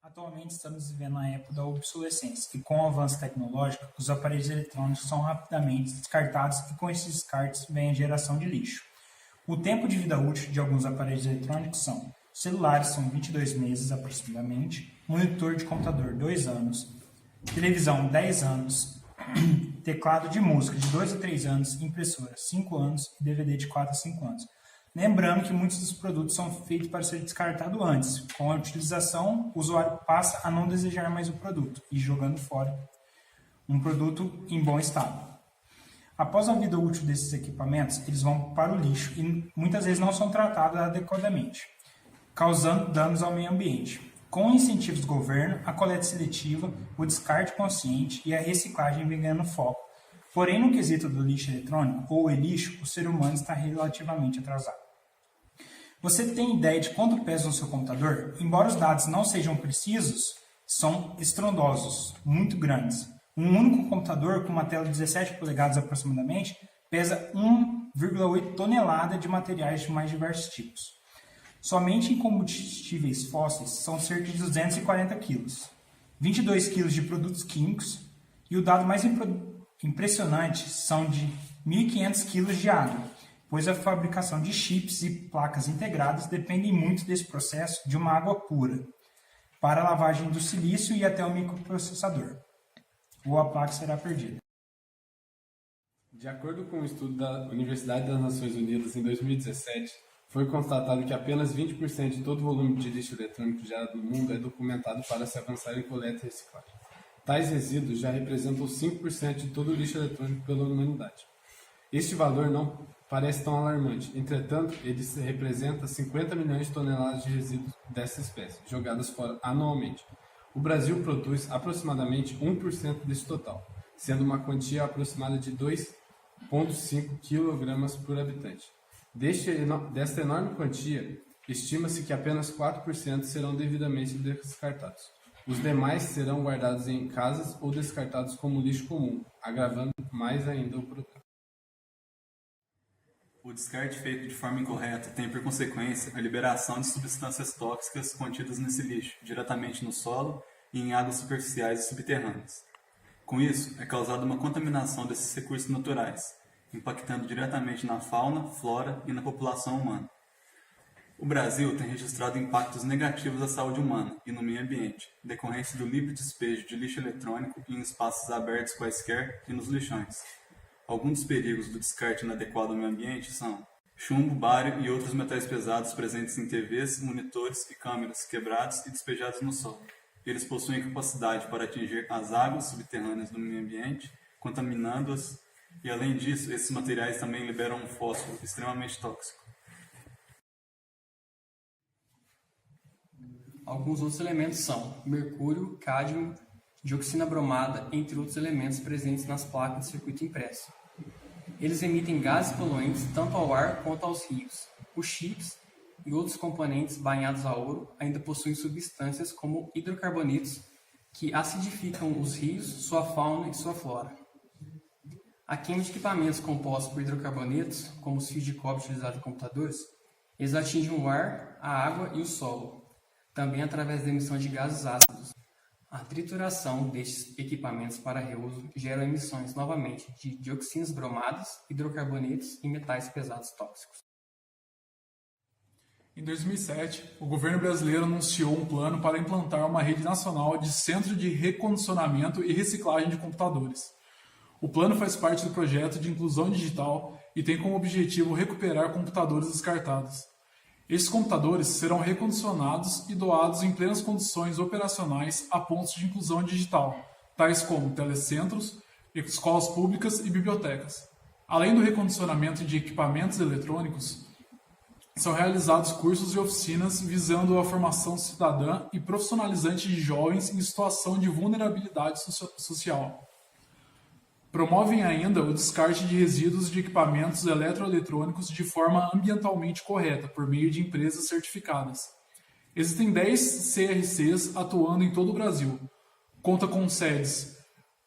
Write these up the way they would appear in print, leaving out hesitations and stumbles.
Atualmente estamos vivendo a época da obsolescência e com o avanço tecnológico, os aparelhos eletrônicos são rapidamente descartados e com esses descartes vem a geração de lixo. O tempo de vida útil de alguns aparelhos eletrônicos são: celulares são 22 meses aproximadamente, monitor de computador 2 anos, televisão 10 anos, teclado de música de 2 a 3 anos, impressora 5 anos e DVD de 4 a 5 anos. Lembrando que muitos dos produtos são feitos para ser descartado antes. Com a utilização, o usuário passa a não desejar mais o produto e jogando fora um produto em bom estado. Após a vida útil desses equipamentos, eles vão para o lixo e muitas vezes não são tratados adequadamente, causando danos ao meio ambiente. Com incentivos do governo, a coleta seletiva, o descarte consciente e a reciclagem vem ganhando foco. Porém, no quesito do lixo eletrônico ou e-lixo, o ser humano está relativamente atrasado. Você tem ideia de quanto pesa o seu computador? Embora os dados não sejam precisos, são estrondosos, muito grandes. Um único computador com uma tela de 17 polegadas aproximadamente pesa 1,8 tonelada de materiais de mais diversos tipos. Somente em combustíveis fósseis são cerca de 240 quilos, 22 quilos de produtos químicos e o dado mais impressionante são de 1.500 quilos de água, pois a fabricação de chips e placas integradas dependem muito desse processo de uma água pura, para a lavagem do silício e até o microprocessador, ou a placa será perdida. De acordo com um estudo da Universidade das Nações Unidas em 2017, foi constatado que apenas 20% de todo o volume de lixo eletrônico gerado no mundo é documentado para se avançar em coleta e reciclagem. Tais resíduos já representam 5% de todo o lixo eletrônico pela humanidade. Este valor não parece tão alarmante, entretanto, ele representa 50 milhões de toneladas de resíduos dessa espécie, jogadas fora anualmente. O Brasil produz aproximadamente 1% desse total, sendo uma quantia aproximada de 2,5 kg por habitante. Desta enorme quantia, estima-se que apenas 4% serão devidamente descartados. Os demais serão guardados em casas ou descartados como lixo comum, agravando mais ainda o problema. O descarte feito de forma incorreta tem por consequência a liberação de substâncias tóxicas contidas nesse lixo, diretamente no solo e em águas superficiais e subterrâneas. Com isso, é causada uma contaminação desses recursos naturais, impactando diretamente na fauna, flora e na população humana. O Brasil tem registrado impactos negativos à saúde humana e no meio ambiente, decorrência do livre despejo de lixo eletrônico em espaços abertos quaisquer e nos lixões. Alguns dos perigos do descarte inadequado ao meio ambiente são chumbo, bário e outros metais pesados presentes em TVs, monitores e câmeras quebrados e despejados no solo. Eles possuem capacidade para atingir as águas subterrâneas do meio ambiente, contaminando-as, e além disso, esses materiais também liberam um fósforo extremamente tóxico. Alguns outros elementos são mercúrio, cádmio, dioxina bromada, entre outros elementos presentes nas placas de circuito impresso. Eles emitem gases poluentes tanto ao ar quanto aos rios. Os chips e outros componentes banhados a ouro ainda possuem substâncias como hidrocarbonetos que acidificam os rios, sua fauna e sua flora. A queima de equipamentos compostos por hidrocarbonetos, como os fios de cobre utilizados em computadores, eles atingem o ar, a água e o solo, também através da emissão de gases ácidos. A trituração destes equipamentos para reuso gera emissões novamente de dioxinas bromadas, hidrocarbonetos e metais pesados tóxicos. Em 2007, o governo brasileiro anunciou um plano para implantar uma rede nacional de centro de recondicionamento e reciclagem de computadores. O plano faz parte do projeto de inclusão digital e tem como objetivo recuperar computadores descartados. Esses computadores serão recondicionados e doados em plenas condições operacionais a pontos de inclusão digital, tais como telecentros, escolas públicas e bibliotecas. Além do recondicionamento de equipamentos eletrônicos, são realizados cursos e oficinas visando a formação cidadã e profissionalizante de jovens em situação de vulnerabilidade social. Promovem ainda o descarte de resíduos de equipamentos eletroeletrônicos de forma ambientalmente correta, por meio de empresas certificadas. Existem 10 CRCs atuando em todo o Brasil. Conta com sedes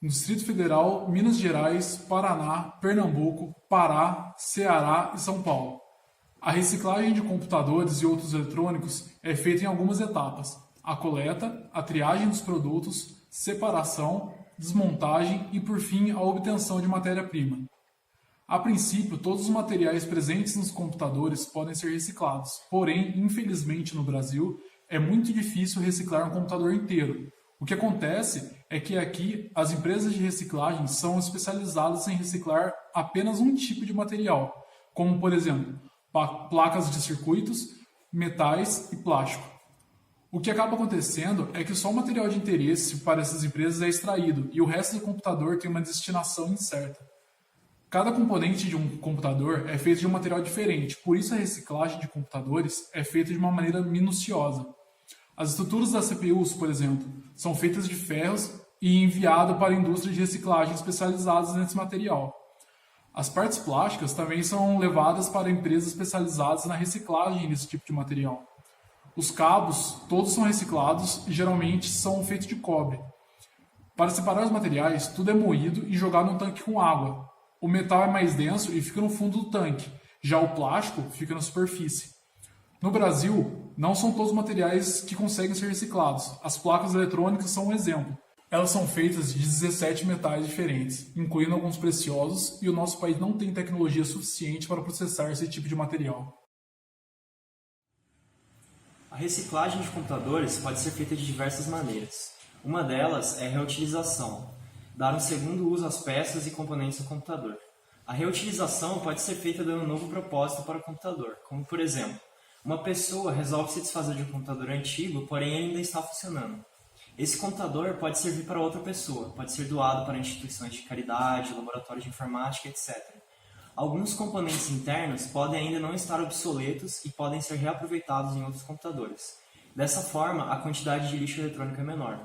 no Distrito Federal, Minas Gerais, Paraná, Pernambuco, Pará, Ceará e São Paulo. A reciclagem de computadores e outros eletrônicos é feita em algumas etapas. a coleta, a triagem dos produtos, separação, desmontagem e, por fim, a obtenção de matéria-prima. A princípio, todos os materiais presentes nos computadores podem ser reciclados, porém, infelizmente no Brasil, é muito difícil reciclar um computador inteiro. O que acontece é que aqui as empresas de reciclagem são especializadas em reciclar apenas um tipo de material, como, por exemplo, placas de circuitos, metais e plástico. O que acaba acontecendo é que só o material de interesse para essas empresas é extraído e o resto do computador tem uma destinação incerta. Cada componente de um computador é feito de um material diferente, por isso a reciclagem de computadores é feita de uma maneira minuciosa. As estruturas das CPUs, por exemplo, são feitas de ferros e enviadas para a indústria de reciclagem especializadas nesse material. As partes plásticas também são levadas para empresas especializadas na reciclagem desse tipo de material. Os cabos, todos são reciclados e geralmente são feitos de cobre. Para separar os materiais, tudo é moído e jogado num tanque com água. O metal é mais denso e fica no fundo do tanque, já o plástico fica na superfície. No Brasil, não são todos os materiais que conseguem ser reciclados. As placas eletrônicas são um exemplo. Elas são feitas de 17 metais diferentes, incluindo alguns preciosos, e o nosso país não tem tecnologia suficiente para processar esse tipo de material. A reciclagem de computadores pode ser feita de diversas maneiras. Uma delas é a reutilização, dar um segundo uso às peças e componentes do computador. A reutilização pode ser feita dando um novo propósito para o computador, como por exemplo, uma pessoa resolve se desfazer de um computador antigo, porém ainda está funcionando. Esse computador pode servir para outra pessoa, pode ser doado para instituições de caridade, laboratórios de informática, etc. Alguns componentes internos podem ainda não estar obsoletos e podem ser reaproveitados em outros computadores. Dessa forma, a quantidade de lixo eletrônico é menor.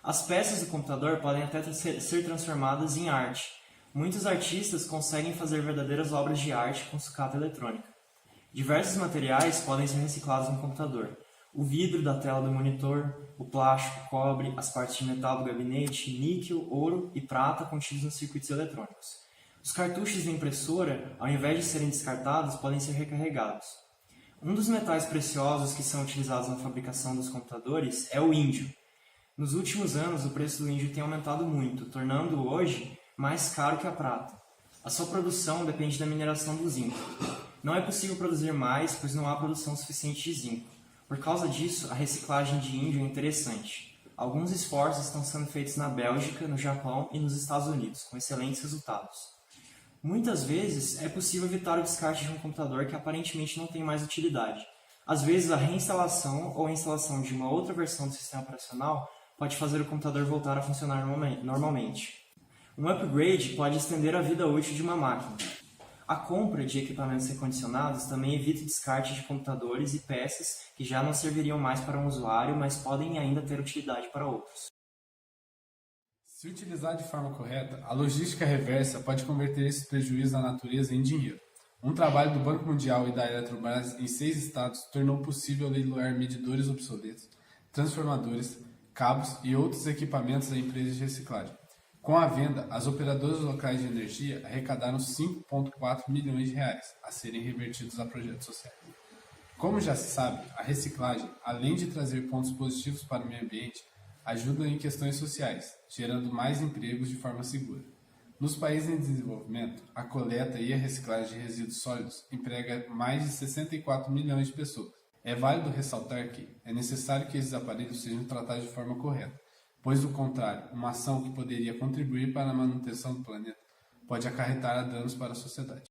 As peças do computador podem até ser transformadas em arte. Muitos artistas conseguem fazer verdadeiras obras de arte com sucata eletrônica. Diversos materiais podem ser reciclados no computador. O vidro da tela do monitor, o plástico, o cobre, as partes de metal do gabinete, níquel, ouro e prata contidos nos circuitos eletrônicos. Os cartuchos da impressora, ao invés de serem descartados, podem ser recarregados. Um dos metais preciosos que são utilizados na fabricação dos computadores é o índio. Nos últimos anos, o preço do índio tem aumentado muito, tornando-o hoje mais caro que a prata. A sua produção depende da mineração do zinco. Não é possível produzir mais, pois não há produção suficiente de zinco. Por causa disso, a reciclagem de índio é interessante. Alguns esforços estão sendo feitos na Bélgica, no Japão e nos Estados Unidos, com excelentes resultados. Muitas vezes, é possível evitar o descarte de um computador que aparentemente não tem mais utilidade. Às vezes, a reinstalação ou a instalação de uma outra versão do sistema operacional pode fazer o computador voltar a funcionar normalmente. Um upgrade pode estender a vida útil de uma máquina. A compra de equipamentos recondicionados também evita o descarte de computadores e peças que já não serviriam mais para um usuário, mas podem ainda ter utilidade para outros. Se utilizar de forma correta, a logística reversa pode converter esses prejuízos da natureza em dinheiro. Um trabalho do Banco Mundial e da Eletrobras em 6 estados tornou possível leiloar medidores obsoletos, transformadores, cabos e outros equipamentos a empresas de reciclagem. Com a venda, as operadoras locais de energia arrecadaram 5,4 milhões de reais a serem revertidos a projetos sociais. Como já se sabe, a reciclagem, além de trazer pontos positivos para o meio ambiente, ajuda em questões sociais, gerando mais empregos de forma segura. Nos países em desenvolvimento, a coleta e a reciclagem de resíduos sólidos emprega mais de 64 milhões de pessoas. É válido ressaltar que é necessário que esses aparelhos sejam tratados de forma correta, pois, do contrário, uma ação que poderia contribuir para a manutenção do planeta pode acarretar danos para a sociedade.